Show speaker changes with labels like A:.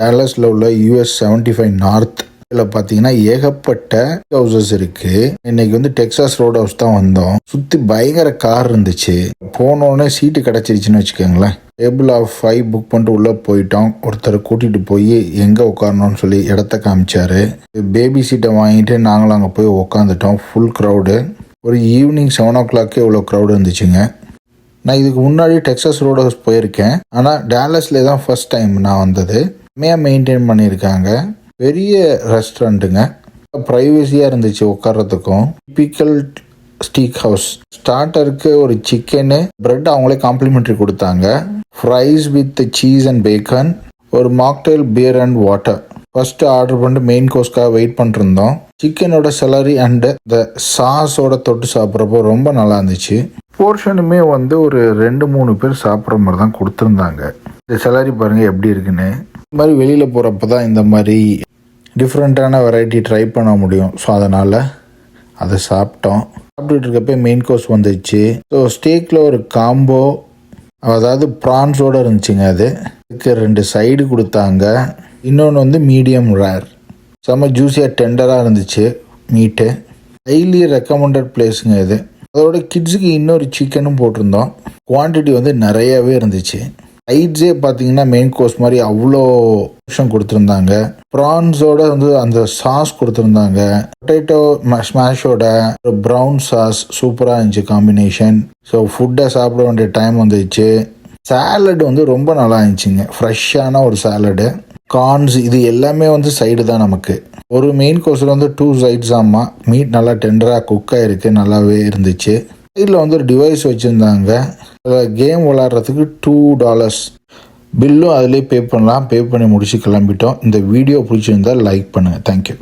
A: டேலஸில் உள்ள US 75 north இதில் பார்த்தீங்கன்னா ஏகப்பட்ட ஹவுசஸ் இருக்கு. இன்னைக்கு வந்து டெக்சாஸ் ரோட் ஹவுஸ் தான் வந்தோம். சுற்றி பயங்கர கார் இருந்துச்சு. போனோடனே சீட்டு கிடச்சிருச்சுன்னு வச்சுக்கோங்களேன். டேபிள் ஆஃப் 5 புக் பண்ணிட்டு உள்ளே போயிட்டோம். ஒருத்தர் கூட்டிகிட்டு போய் எங்கே உட்காரணும்னு சொல்லி இடத்த காமிச்சாரு. பேபி சீட்டை வாங்கிட்டு நாங்களும் அங்கே போய் உட்காந்துட்டோம். Full crowd. ஒரு ஈவினிங் 7 o'clock இவ்வளோ க்ரௌடு இருந்துச்சுங்க. நான் இதுக்கு முன்னாடி டெக்சாஸ் ரோட் ஹவுஸ் போயிருக்கேன். ஆனால் டேலஸில் தான் ஃபர்ஸ்ட் டைம் நான் வந்தது. செம்மையாக மெயின்டைன் பண்ணியிருக்காங்க. பெரிய ரெஸ்டாரண்ட்டுங்க. ப்ரைவசியாக இருந்துச்சு உட்கார்றதுக்கும். Typical steak house. ஸ்டார்டருக்கு ஒரு சிக்கனு பிரெட் அவங்களே காம்ப்ளிமெண்ட்ரி கொடுத்தாங்க. Fries with cheese and bacon. ஒரு mocktail beer and water. First order பண்ணிட்டு மெயின் கோர்ஸ்க்காக வெயிட் பண்ணிருந்தோம். சிக்கனோட செலரி அண்ட் இந்த சாஸோட தொட்டு சாப்பிட்றப்போ ரொம்ப நல்லா இருந்துச்சு. போர்ஷனுமே வந்து ஒரு 2-3 பேர் சாப்பிட்ற மாதிரி தான் கொடுத்துருந்தாங்க. இந்த செலரி பாருங்கள் எப்படி இருக்குன்னு. இந்த மாதிரி வெளியில் போகிறப்ப தான் இந்த மாதிரி டிஃப்ரெண்ட்டான வெரைட்டி ட்ரை பண்ண முடியும். ஸோ அதனால் அதை சாப்பிட்டோம். சாப்பிட்டுட்டு இருக்கப்போ மெயின் கோர்ஸ் வந்துச்சு. ஸோ ஸ்டேக்கில் ஒரு காம்போ, அதாவது ப்ரான்ஸோடு இருந்துச்சுங்க. அதுக்கு 2 சைடு கொடுத்தாங்க. இன்னொன்று வந்து மீடியம் ரேர். செம்ம ஜூஸியாக டெண்டராக இருந்துச்சு மீட்டு. ஹைலி ரெக்கமெண்டட் பிளேஸுங்க இது. அதோட கிட்ஸுக்கு இன்னொரு சிக்கனும் போட்டிருந்தோம். குவான்டிட்டி வந்து நிறையவே இருந்துச்சு. சைட்ஸே பார்த்தீங்கன்னா மெயின் கோர்ஸ் மாதிரி அவ்வளோ விஷயம் கொடுத்துருந்தாங்க. ப்ரான்ஸோட வந்து அந்த சாஸ் கொடுத்துருந்தாங்க. பொட்டேட்டோ ஸ்மாஷோட ஒரு ப்ரௌன் சாஸ் சூப்பராக இருந்துச்சு காம்பினேஷன். ஸோ ஃபுட்டை சாப்பிட வேண்டிய டைம் வந்துச்சு. சாலட் வந்து ரொம்ப நல்லா இருந்துச்சுங்க. ஃப்ரெஷ்ஷான ஒரு சாலடு. கார்ன்ஸ் இது எல்லாமே வந்து சைடு தான் நமக்கு. ஒரு மெயின் கோர்ஸில் வந்து 2 சைட்ஸ் ஆமாம். மீட் நல்லா டெண்டராக குக் ஆகிருக்கு. நல்லாவே இருந்துச்சு. சைடில் வந்து ஒரு டிவைஸ் வச்சுருந்தாங்க. கேம் விளாட்றதுக்கு $2. பில்லும் அதிலே பே பண்ணலாம். பே பண்ணி முடிச்சு கிளம்பிட்டோம். இந்த வீடியோ பிடிச்சிருந்தால் லைக் பண்ணுங்கள். தேங்க்யூ.